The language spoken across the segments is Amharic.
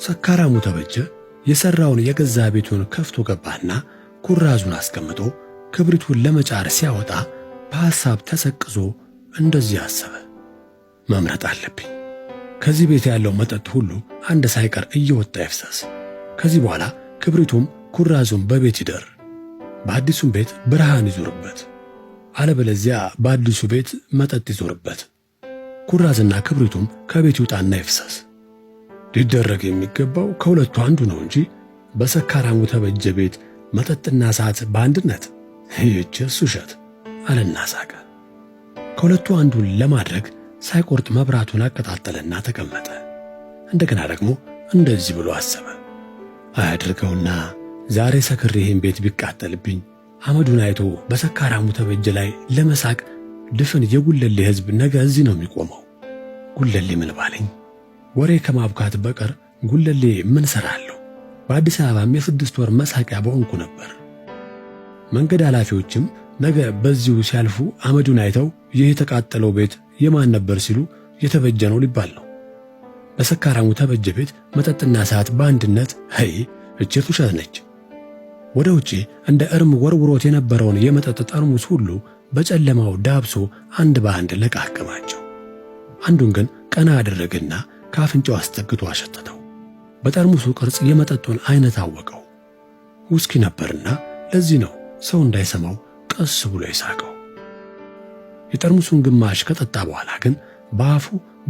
ሰካራሙ ተበጀ የሰራውን የገዛ ቤቱን ከፍቶ ገባና ኩራዙን አስቀምጦ ክብሪቱን ለመጫር ሲያወጣ በሐሳብ ተሰቅዞ እንደዚህ አሰበ። መምረጥ አለብኝ። ከዚህ ቤት ያለው መጠጥ ሁሉ አንድ ሳይቀር እየወጣ ይፍሰስ። ከዚህ በኋላ ክብሪቱም ኩራዙም በቤት ይደር፣ በአዲሱም ቤት ብርሃን ይዞርበት፣ አለበለዚያ በአዲሱ ቤት መጠጥ ይዞርበት። ኩራዝና ክብሪቱም ከቤት ይውጣና ይፍሰስ። ሊደረግ የሚገባው ከሁለቱ አንዱ ነው እንጂ በሰካራሙ ተበጀ ቤት መጠጥና እሳት በአንድነት ይህችስ ውሸት አለና ሳቀ። ከሁለቱ አንዱን ለማድረግ ሳይቆርጥ መብራቱን አቀጣጠለና ተቀመጠ። እንደገና ደግሞ እንደዚህ ብሎ አሰበ። አያድርገውና ዛሬ ሰክሬ ይህን ቤት ቢቃጠልብኝ አመዱን አይቶ በሰካራሙ ተበጀ ላይ ለመሳቅ ድፍን የጉለሌ ሕዝብ ነገ እዚህ ነው የሚቆመው። ጉለሌ ምን ባለኝ? ወሬ ከማብካት በቀር ጉለሌ ምን ሠራለሁ? በአዲስ አበባም የ6 ወር መሳቂያ በሆንኩ ነበር። መንገድ ኃላፊዎችም ነገ በዚሁ ሲያልፉ አመዱን አይተው ይህ የተቃጠለው ቤት የማን ነበር ሲሉ የተበጀ ነው ሊባል ነው። በሰካራሙ ተበጀ ቤት መጠጥና እሳት በአንድነት እችት ውሸት ነች። ወደ ውጪ እንደ እርም ወርውሮት የነበረውን የመጠጥ ጠርሙስ ሁሉ በጨለማው ዳብሶ አንድ በአንድ ለቃቀማቸው። አንዱን ግን ቀና አደረገና ከአፍንጫው አስጠግቶ አሸተተው። በጠርሙሱ ቅርጽ የመጠጡን አይነት አወቀው። ውስኪ ነበርና ለዚህ ነው ሰው እንዳይሰማው ቀስ ብሎ ይሳቀው። የጠርሙሱን ግማሽ ከጠጣ በኋላ ግን በአፉ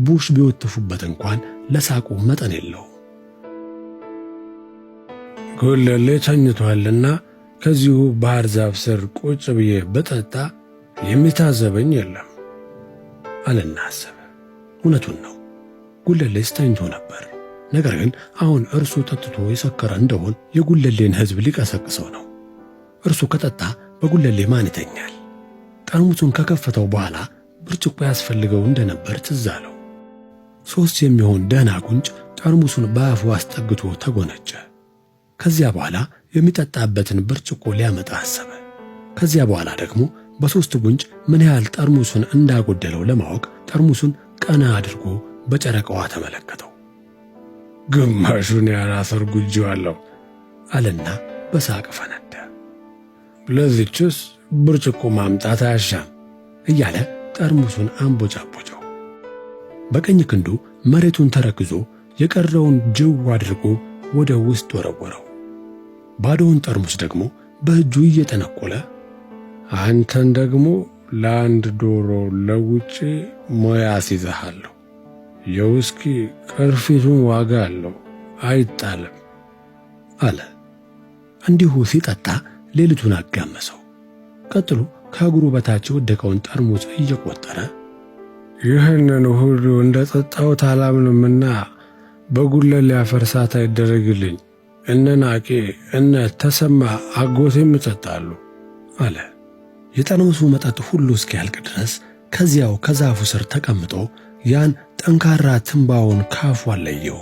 ቡሽ ቢወትፉበት እንኳን ለሳቁ መጠን የለውም። ጉለሌ ተኝቷልና ከዚሁ ባህር ዛፍ ስር ቁጭ ብዬ በጠጣ የሚታዘበኝ የለም አለና አሰበ። እውነቱን ነው። ጉለሌስ ተኝቶ ነበር። ነገር ግን አሁን እርሱ ጠጥቶ የሰከረ እንደሆን የጉለሌን ሕዝብ ሊቀሰቅሰው ነው። እርሱ ከጠጣ በጉለሌ ማን ይተኛል? ጠርሙሱን ከከፈተው በኋላ ብርጭቆ ያስፈልገው እንደነበር ትዝ አለው። 3 የሚሆን ደህና ጉንጭ ጠርሙሱን በአፉ አስጠግቶ ተጎነጨ። ከዚያ በኋላ የሚጠጣበትን ብርጭቆ ሊያመጣ አሰበ። ከዚያ በኋላ ደግሞ በ3 ጉንጭ ምን ያህል ጠርሙሱን እንዳጎደለው ለማወቅ ጠርሙሱን ቀና አድርጎ በጨረቃዋ ተመለከተው። ግማሹን ያላሰር ጉጄዋለሁ አለና በሳቅ ፈነዳ። ለዚችስ ብርጭቆ ማምጣት አያሻም እያለ ጠርሙሱን አንቦጫቦጨው። በቀኝ ክንዱ መሬቱን ተረክዞ የቀረውን ጅው አድርጎ ወደ ውስጥ ወረወረው። ባዶውን ጠርሙስ ደግሞ በእጁ እየጠነቆለ አንተን ደግሞ ለአንድ ዶሮ ለውጬ ሞያ አስይዝሃለሁ። የውስኪ ቅርፊቱን ዋጋ አለው፣ አይጣልም አለ። እንዲሁ ሲጠጣ ሌሊቱን አጋመሰው። ቀጥሎ ከእግሩ በታች የወደቀውን ጠርሙስ እየቆጠረ ይህንን ሁሉ እንደ ጠጣሁት አላምንምና በጉለሌ አፈርሳት አይደረግልኝ፣ እነ ናቄ እነ ተሰማ አጎቴም ይጠጣሉ አለ። የጠርሙሱ መጠጥ ሁሉ እስኪያልቅ ድረስ ከዚያው ከዛፉ ስር ተቀምጦ ያን ጠንካራ ትንባውን ካፉ አለየው።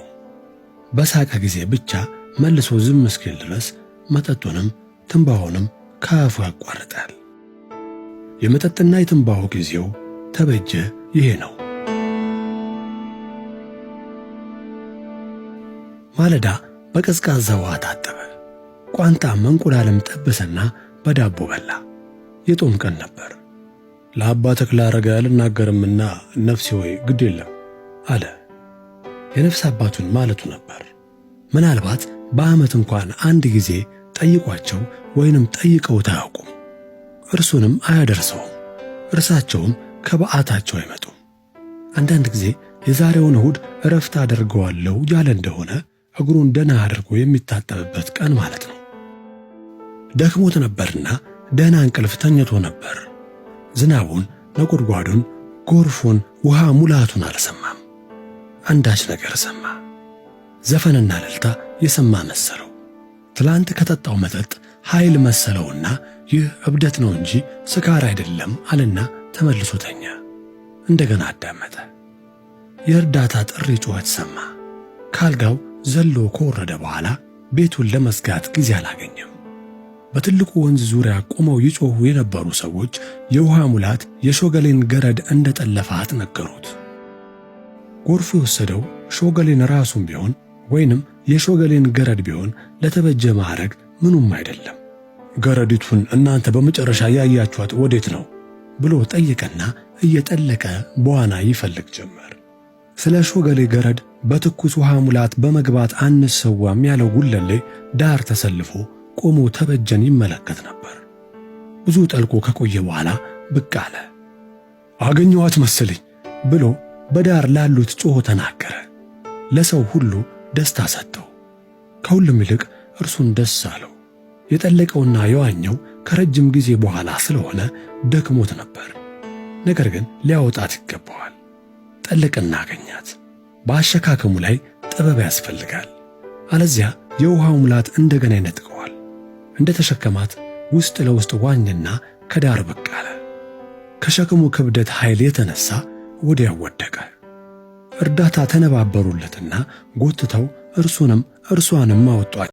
በሳቀ ጊዜ ብቻ መልሶ ዝም እስኪል ድረስ መጠጡንም ትንባውንም ካፉ ያቋርጣል። የመጠጥና የትንባው ጊዜው ተበጀ ይሄ ነው። ማለዳ በቀዝቃዛ ውሃ ታጠበ። ቋንጣ እንቁላልም ጠበሰና በዳቦ በላ። የጦም ቀን ነበር። ለአባ ተክለ አረጋ አልናገርምና ነፍሴ ሆይ ግድ የለም አለ። የነፍስ አባቱን ማለቱ ነበር። ምናልባት በዓመት እንኳን አንድ ጊዜ ጠይቋቸው ወይንም ጠይቀውት አያውቁም። እርሱንም አያደርሰውም። እርሳቸውም ከበዓታቸው አይመጡም። አንዳንድ ጊዜ የዛሬውን እሁድ እረፍት አደርገዋለሁ ያለ እንደሆነ እግሩን ደህና አድርጎ የሚታጠብበት ቀን ማለት ነው። ደክሞት ነበርና ደህና እንቅልፍ ተኝቶ ነበር። ዝናቡን፣ ነጎድጓዱን፣ ጎርፉን፣ ውሃ ሙላቱን አልሰማም። አንዳች ነገር ሰማ። ዘፈንና እልልታ የሰማ መሰለው። ትላንት ከጠጣው መጠጥ ኃይል መሰለውና ይህ እብደት ነው እንጂ ስካር አይደለም አለና ተመልሶ ተኛ። እንደገና አዳመጠ። የእርዳታ ጥሪ ጩኸት ሰማ። ካልጋው ዘሎ ከወረደ በኋላ ቤቱን ለመዝጋት ጊዜ አላገኘም። በትልቁ ወንዝ ዙሪያ ቆመው ይጮኹ የነበሩ ሰዎች የውሃ ሙላት የሾገሌን ገረድ እንደጠለፋት ነገሩት። ጎርፉ የወሰደው ሾገሌን ራሱን ቢሆን ወይንም የሾገሌን ገረድ ቢሆን ለተበጀ ማዕረግ ምኑም አይደለም። ገረዲቱን እናንተ በመጨረሻ ያያችኋት ወዴት ነው ብሎ ጠየቀና እየጠለቀ በዋና ይፈልግ ጀመር። ስለ ሾገሌ ገረድ በትኩስ ውሃ ሙላት በመግባት አንሰዋም ያለው ጉለሌ ዳር ተሰልፎ ቆሞ ተበጀን ይመለከት ነበር። ብዙ ጠልቆ ከቆየ በኋላ ብቅ አለ። አገኘኋት መሰለኝ ብሎ በዳር ላሉት ጮሆ ተናገረ። ለሰው ሁሉ ደስታ ሰጠው። ከሁሉም ይልቅ እርሱን ደስ አለው። የጠለቀውና የዋኘው ከረጅም ጊዜ በኋላ ስለሆነ ደክሞት ነበር። ነገር ግን ሊያወጣት ይገባዋል። ጠለቅና አገኛት። በአሸካከሙ ላይ ጥበብ ያስፈልጋል። አለዚያ የውሃው ሙላት እንደገና ይነጥቀዋል። እንደ ተሸከማት ውስጥ ለውስጥ ዋኘና ከዳር ብቅ አለ። ከሸክሙ ክብደት ኃይል የተነሳ ወዲያው ወደቀ። እርዳታ ተነባበሩለትና ጎትተው እርሱንም እርሷንም አወጧቸው።